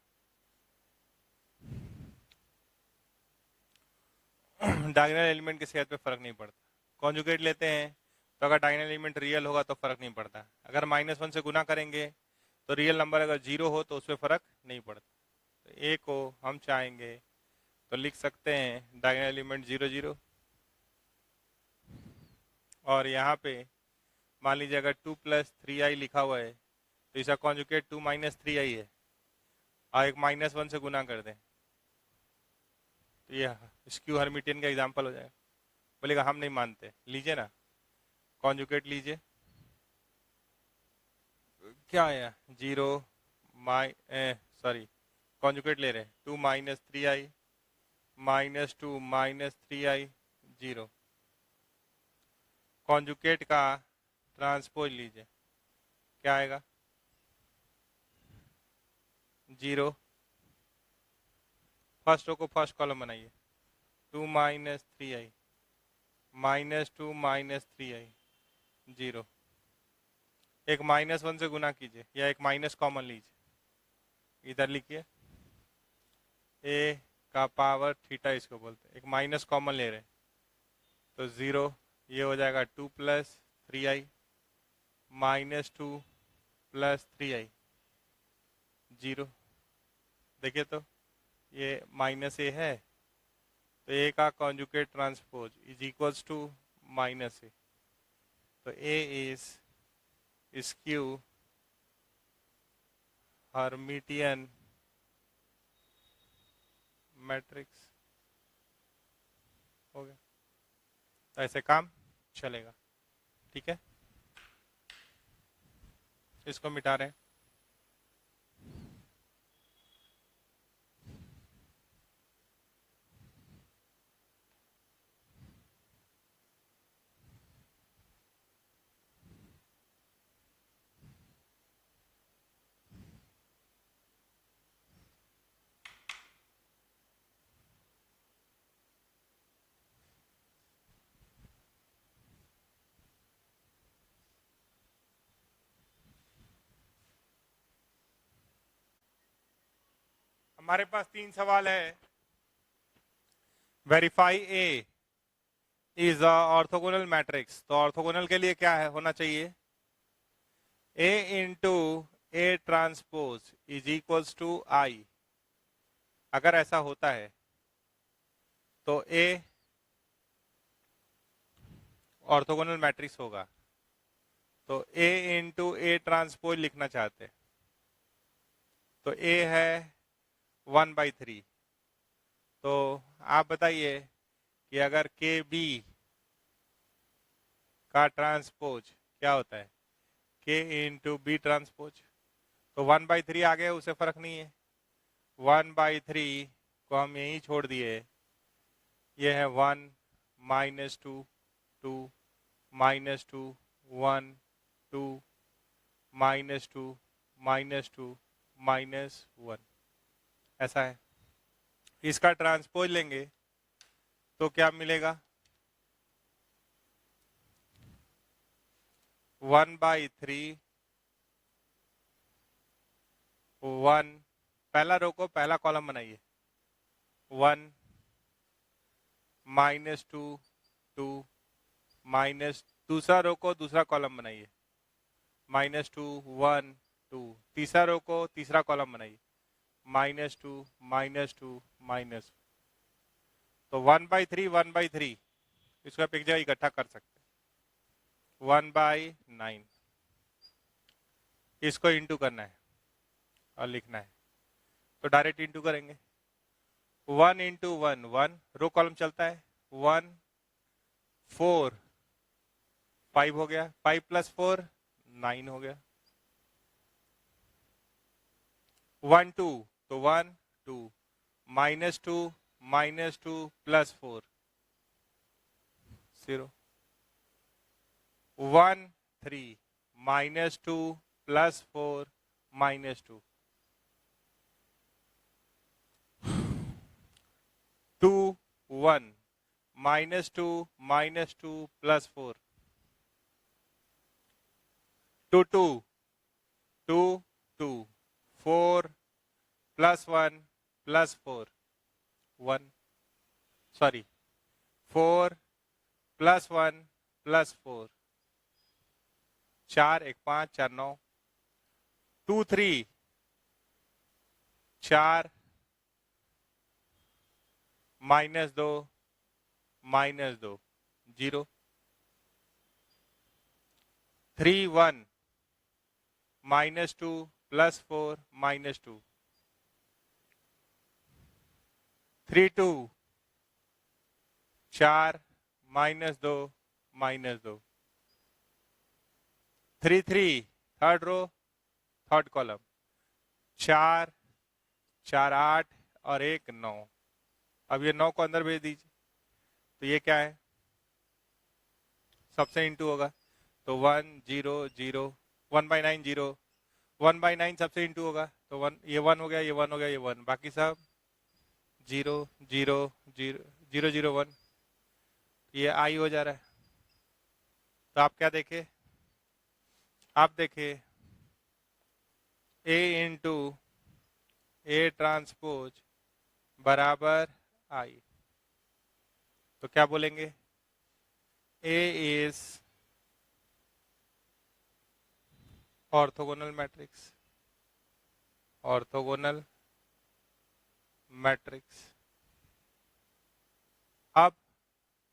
डायगोनल एलिमेंट की सेहत पे फर्क नहीं पड़ता। कॉन्जुगेट लेते हैं तो अगर डायगोनल एलिमेंट रियल होगा तो फर्क नहीं पड़ता। अगर -1 से गुना करेंगे तो रियल नंबर अगर 0 हो तो उस पर फर्क नहीं पड़ता। तो ए को हम चाहेंगे तो लिख सकते हैं डायगोनल एलिमेंट 0 0, और यहाँ पे मान लीजिए अगर 2 + 3i लिखा हुआ है तो इसका कॉन्जुगेट 2 - 3i है, और एक -1 से गुना कर दें तो ये स्क्यू हर्मिटियन का एग्जाम्पल हो जाएगा। बोलेगा हम नहीं मानते, लीजिए ना कॉन्जुगेट लीजिए, क्या आया 0 सॉरी कॉन्जुगेट ले रहे हैं 2 - 3i -2 - 3i 0। कॉन्जुगेट का ट्रांसपोज लीजिए, क्या आएगा 0। फर्स्ट रो को फर्स्ट कॉलम बनाइए 2 - 3i -2 - 3i 0। एक -1 से गुना कीजिए या एक माइनस कॉमन लीजिए, इधर लिखिए a का पावर थीटा इसको बोलते हैं, एक माइनस कॉमन ले रहे हैं तो 0, ये हो जाएगा 2 + 3i -2 + 3i 0। देखिए तो ये -a है तो a का conjugate transpose is equals to -a, तो a is skew Hermitian matrix. हो गया, तो ऐसे काम चलेगा। ठीक है, इसको मिटा रहे हैं। हमारे पास 3 सवाल है। Verify A is orthogonal matrix, तो ऑर्थोगोनल के लिए क्या है होना चाहिए a into a transpose is equals to i। अगर ऐसा होता है तो a ऑर्थोगोनल मैट्रिक्स होगा। तो a इंटू a ट्रांसपोज लिखना चाहते हैं तो a है 1/3। तो आप बताइए कि अगर के बी का ट्रांसपोज क्या होता है के इंटू बी ट्रांसपोज, तो 1/3 आ गया, उसे फर्क नहीं है। 1/3 को हम यहीं छोड़ दिए, ये है 1 -2 2 -2 1 2 -2 -2 -1, ऐसा है। इसका ट्रांसपोज लेंगे तो क्या मिलेगा 1/3 1, पहला रो को पहला कॉलम बनाइए 1 -2 2 माइनस, दूसरा रो को दूसरा कॉलम बनाइए -2 1 2, तीसरा रो को तीसरा कॉलम बनाइए -2 -2 -, तो 1/3 1/3 इसको आप एक जगह इकट्ठा कर सकते हैं 1/9, इसको इंटू करना है और लिखना है तो डायरेक्ट इंटू करेंगे 1 इंटू 1 1, रो कॉलम चलता है 1 4 5 हो गया, 5 + 4 9 हो गया, 1 2 तो 1 2 -2 -2 + 4 0, 1 3 -2 + 4 -2, 2 1 -2 -2 + 4 2 2 2 2 4 + 1 + 4 1, sorry 4 + 1 + 4, 4 1 5 4 9, 2 3 4 -2 -2 0, 3 1 -2 +4 -2, 3 2 4 -2 -2, 3 3 third row third column 4 4 8 और 1 9। अब ये 9 को अंदर भेज दीजिए, तो ये क्या है, सबसे इंटू होगा, तो 1 0 0 1/9 0, 1/9 सबसे इंटू होगा, तो 1, ये 1 हो गया, ये 1 हो गया, ये 1, बाकी सब 0 0 0 0 0 1, ये आई हो जा रहा है। तो आप क्या देखे, आप देखे A इंटू A ट्रांसपोज बराबर आई, तो क्या बोलेंगे, A is orthogonal matrix, orthogonal matrix. अब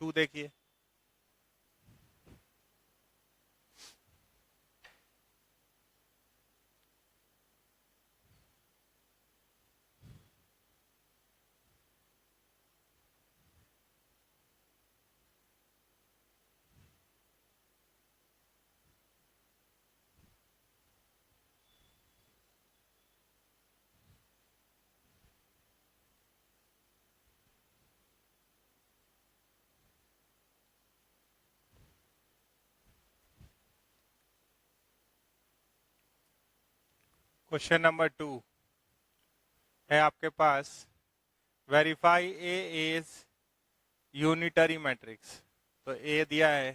2 देखिए, क्वेश्चन नंबर 2 है आपके पास, verify A is unitary matrix. तो ए दिया है,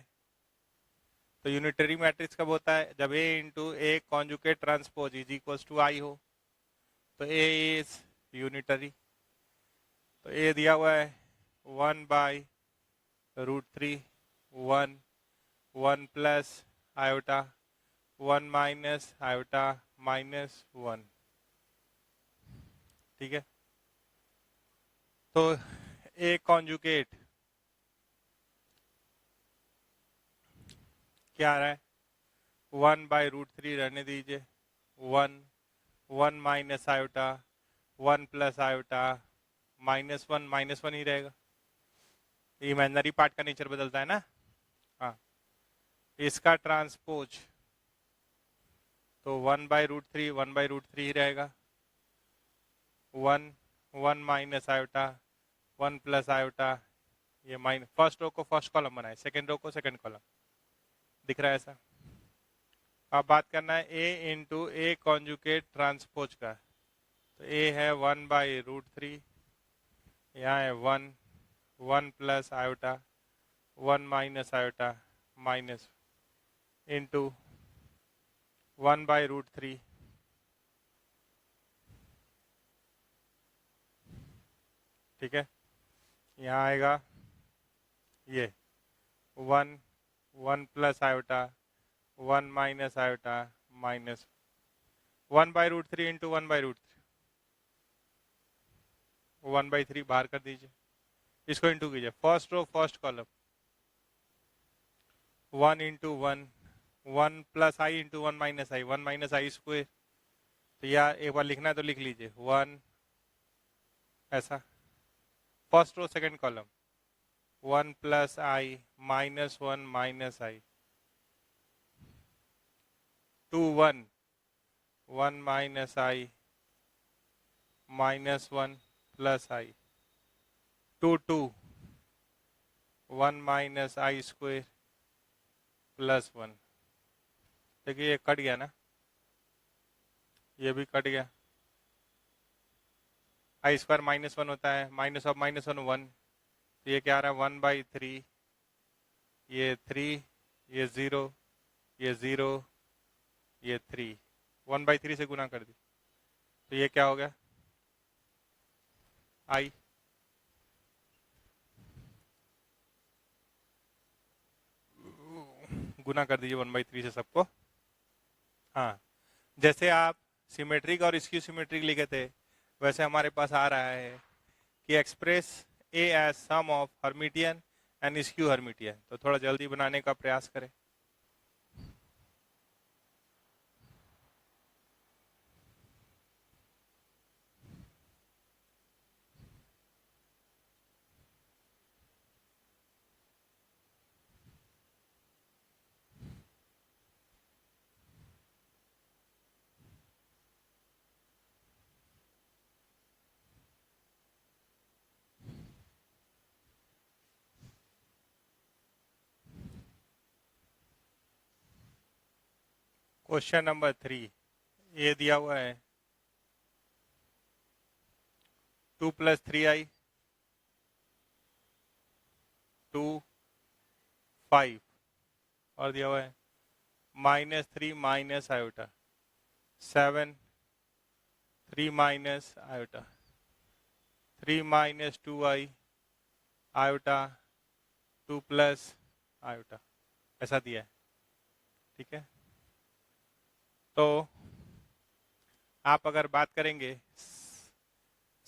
तो यूनिटरी मैट्रिक्स कब होता है, जब A into A conjugate transpose is equal to I हो, तो ए इज यूनिटरी। तो ए दिया हुआ है 1/√3 1 1 प्लस आयोटा 1 माइनस आयोटा -1, ठीक है। तो ए कॉन्जुकेट क्या आ रहा है, 1/√3 रहने दीजिए, 1 1 माइनस आयोटा 1 प्लस आयोटा -1 ही रहेगा, इमेजिनरी पार्ट का नेचर बदलता है ना। हाँ, इसका ट्रांसपोज तो 1/√3 1/√3 ही रहेगा, 1 1 माइनस आयोटा 1 प्लस आयोटा, ये माइनस, फर्स्ट रो को फर्स्ट कॉलम बनाए, सेकेंड रो को सेकेंड कॉलम, दिख रहा है ऐसा। अब बात करना है A into A conjugate transpose का, तो ए है 1/√3, यहाँ है 1 1 plus iota 1 minus iota minus into 1/√3, ठीक है। यहाँ आएगा ये 1 1 plus iota 1 minus iota minus 1/√3 into 1/√3, 1/3 बाहर कर दीजिए, इसको इंटू कीजिए, first row first column 1 into 1 1 plus I into 1 minus I 1 minus I square, तो या एक बार लिखना है तो लिख लीजिए 1 ऐसा, first row second column 1 plus I -1 minus I 2 1 1 minus I -1 plus I 2 2 1 minus I square +1। देखिए ये कट गया ना, ये भी कट गया, आई स्क्वायर -1 होता है, माइनस ऑफ -1 1, तो ये क्या आ रहा है 1/3, ये 3, ये 0, ये 0, ये 3, 1/3 से गुना कर दी, तो ये क्या हो गया आई, गुना कर दीजिए 1/3 से सबको। हाँ, जैसे आप सिमेट्रिक और स्क्यू सिमेट्रिक लिखे थे, वैसे हमारे पास आ रहा है कि express A as sum of Hermitian and skew Hermitian. तो थोड़ा जल्दी बनाने का प्रयास करें। क्वेश्चन नंबर 3 ये दिया हुआ है 2 + 3i 2 5 और दिया हुआ है -3 minus iota 7 3 minus iota 3 - 2i iota 2 + iota ऐसा दिया है। ठीक है, तो आप अगर बात करेंगे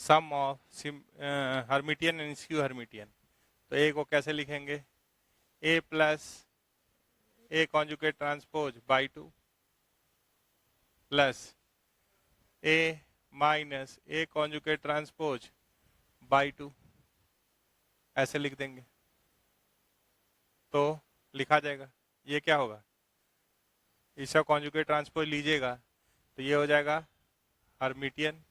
sum of Hermitian and skew Hermitian, तो ए को कैसे लिखेंगे? A plus A conjugate transpose by 2 plus A minus A conjugate transpose by 2 ऐसे लिख देंगे तो लिखा जाएगा। ये क्या होगा? इसका कॉन्जुगेट ट्रांसपोज लीजिएगा तो ये हो जाएगा हर्मिटियन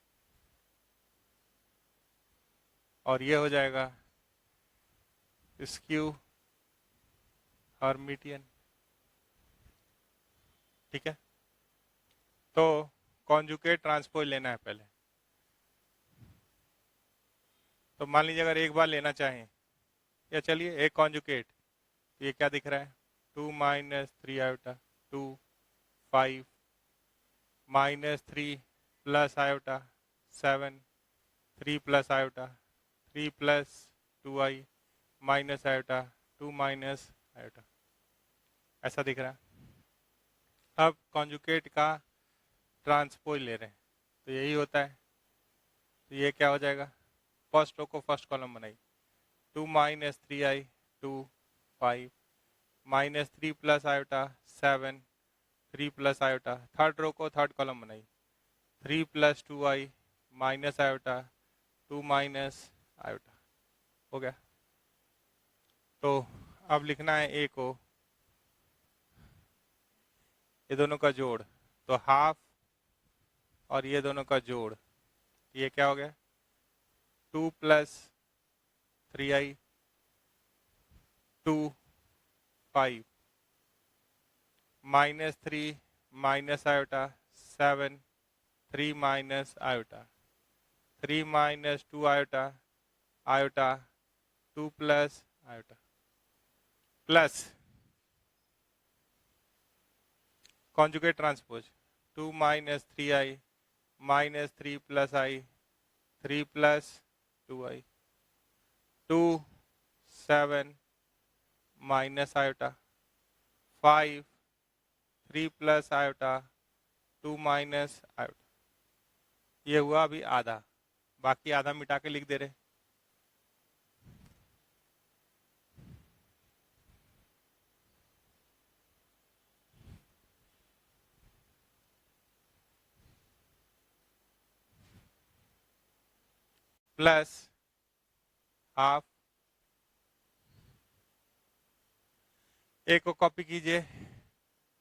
और ये हो जाएगा स्क्यू हर्मिटियन। ठीक है, तो कॉन्जुगेट ट्रांसपोज लेना है पहले। तो मान लीजिए अगर एक बार लेना चाहें, या चलिए एक कॉन्जुगेट, ये क्या दिख रहा है? 2 - 3 iota 2 5 -3 plus iota 7 3 plus iota 3 + 2i minus iota 2 minus iota ऐसा दिख रहा है। अब कॉन्जुगेट का ट्रांसपोज ले रहे हैं तो यही होता है। तो ये क्या हो जाएगा? फर्स्ट रो को फर्स्ट कॉलम बनाई 2 - 3i 2 5 -3 plus iota 7 3 plus iota. Third row को थर्ड कॉलम बनाई 3 + 2i minus iota 2 minus iota. हो गया। तो अब लिखना है ए को, ये दोनों का जोड़, तो हाफ और ये दोनों का जोड़, ये क्या हो गया? 2 + 3i 2 5 -3 minus iota 7 3 minus iota 3 - 2 iota iota 2 + iota plus conjugate transpose 2 - 3i -3 + i 3 + 2i 2 7 minus iota 5 3 + iota 2 minus iota. ये हुआ अभी आधा, बाकी आधा मिटा के लिख दे रहे। प्लस हाफ, ए को कॉपी कीजिए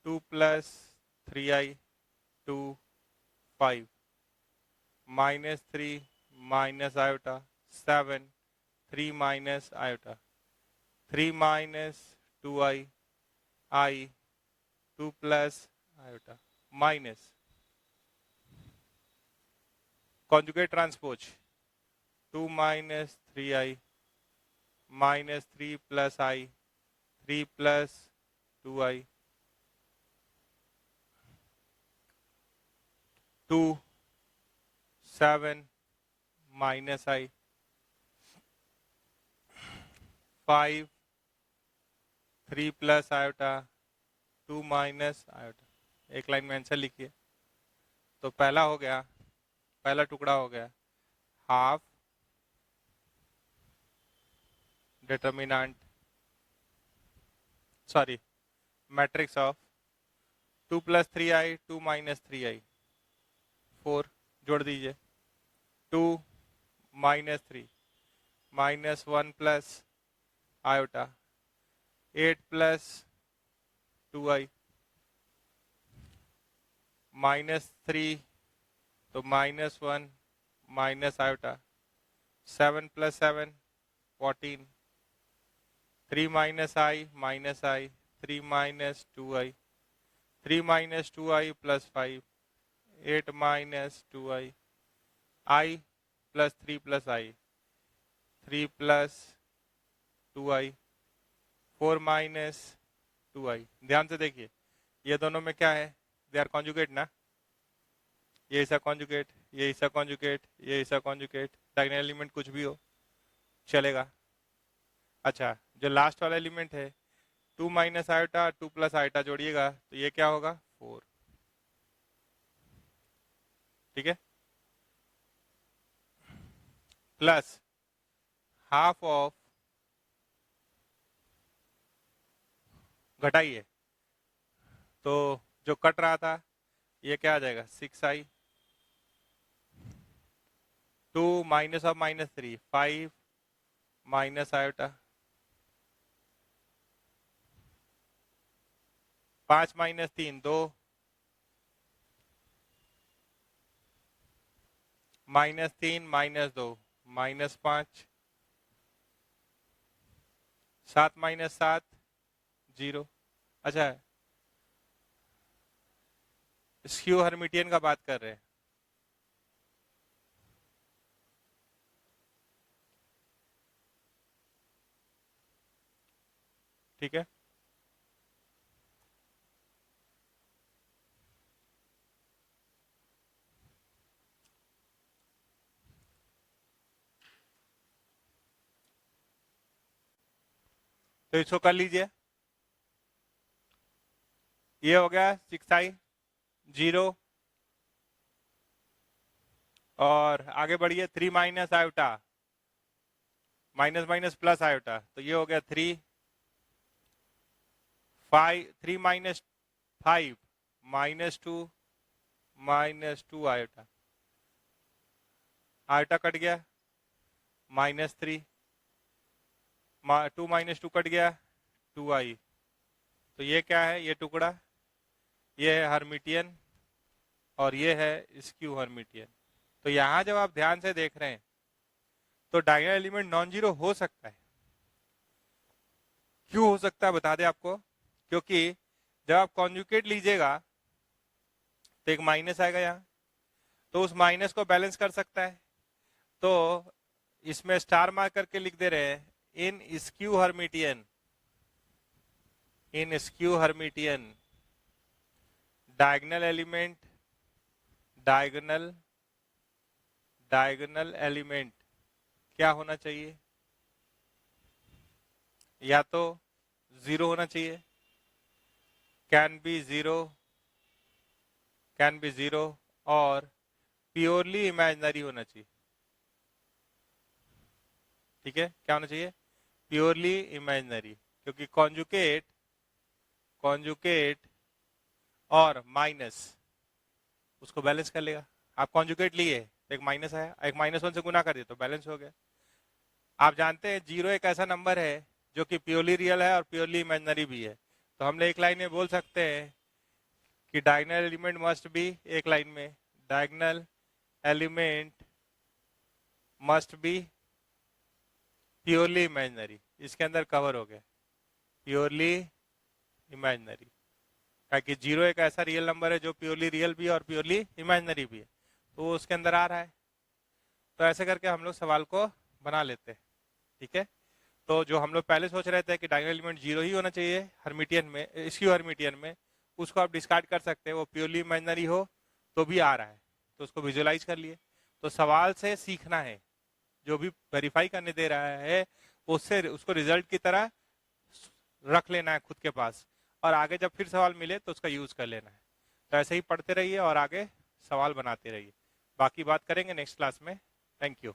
2 + 3i 2 5 -3 minus iota 7 3 minus iota 3 - 2i i 2 + iota minus conjugate transpose 2 - 3i -3 + i 3 + 2i 2 7 minus i 5 3 + iota 2 minus iota. एक लाइन में आंसर लिखिए। तो पहला हो गया, पहला टुकड़ा हो गया half determinant sorry matrix of 2 + 3i 2 - 3i 4 जोड़ दीजिए 2 - 3 -1 प्लस आयोटा 8 + 2i -3 तो -1 minus iota 7 + 7 14 3 - i -i 3 - 2i 3 minus 2i plus 5, 8 minus 2i, i plus 3 plus i, 3 plus 2i, 4 minus 2i। ध्यान से देखिए ये दोनों में क्या है, दे आर कॉन्जुगेट ना, ये ऐसा कॉन्जुगेट, ये ऐसा कॉन्जुगेट, ये ऐसा कॉन्जुगेट, डायगोनल एलिमेंट कुछ भी हो चलेगा। अच्छा जो लास्ट वाला एलिमेंट है 2 माइनस आयोटा 2 प्लस आयोटा जोड़िएगा तो ये क्या होगा 4, ठीक है, प्लस हाफ ऑफ, घटाइए तो जो कट रहा था ये क्या आ जाएगा 6i, 2 minus of minus 3 5 minus iota, 5 minus 3 2, minus 3 minus 2 minus 5, 7 minus 7 0। अच्छा स्क्यू हर्मिटियन का बात कर रहे हैं, ठीक है, तो इसको कर लीजिए, ये हो गया 6i 0 और आगे बढ़िए 3 minus iota, minus minus plus iota तो ये हो गया 3, 5 3 minus 5 minus 2 minus 2 iota, iota cut गया माइनस 3, 2 माइनस 2 कट गया 2i, तो ये क्या है, ये टुकड़ा ये है हर्मिटियन और ये है स्क्यू हर्मिटियन। तो यहां जब आप ध्यान से देख रहे हैं तो डायगोनल एलिमेंट नॉन जीरो हो सकता है। क्यों हो सकता है बता दें आपको, क्योंकि जब आप कॉन्जुगेट लीजिएगा तो एक माइनस आएगा यहाँ, तो उस माइनस को बैलेंस कर सकता है, तो इसमें स्टार मार्क करके लिख दे रहे हैं in skew Hermitian, in skew Hermitian diagonal element, diagonal diagonal element क्या होना चाहिए, या तो 0 होना चाहिए, कैन बी 0, कैन बी 0 और प्योरली इमेजिनरी होना चाहिए, ठीक है, क्या होना चाहिए प्योरली इमेजिनरी, क्योंकि कॉन्जुगेट कॉन्जुगेट और माइनस उसको बैलेंस कर लेगा। आप कॉन्जुगेट लिए तो एक माइनस आया, एक -1 से गुना कर दिया तो बैलेंस हो गया। आप जानते हैं 0 एक ऐसा नंबर है जो कि प्योरली रियल है और प्योरली इमेजिनरी भी है, तो हम एक लाइन में बोल सकते हैं कि डायगोनल एलिमेंट मस्ट बी, एक लाइन में diagonal element must be purely imaginary, इसके अंदर कवर हो गया प्योरली इमेजिनरी, ताकि 0 एक ऐसा रियल नंबर है जो प्योरली रियल भी है और प्योरली इमेजिनरी भी है, तो वो उसके अंदर आ रहा है। तो ऐसे करके हम लोग सवाल को बना लेते हैं, ठीक है। तो जो हम लोग पहले सोच रहे थे कि डायगोनल एलिमेंट 0 ही होना चाहिए हर्मिटियन में, स्क्यू हर्मिटियन में, उसको आप डिस्कार्ड कर सकते हैं, वो प्योरली इमेजिनरी हो तो भी आ रहा है, तो उसको विजुअलाइज कर लिए। तो सवाल से सीखना है, जो भी वेरीफाई करने दे रहा है उससे उसको रिजल्ट की तरह रख लेना है खुद के पास, और आगे जब फिर सवाल मिले तो उसका यूज कर लेना है। तो ऐसे ही पढ़ते रहिए और आगे सवाल बनाते रहिए, बाकी बात करेंगे नेक्स्ट क्लास में। Thank you.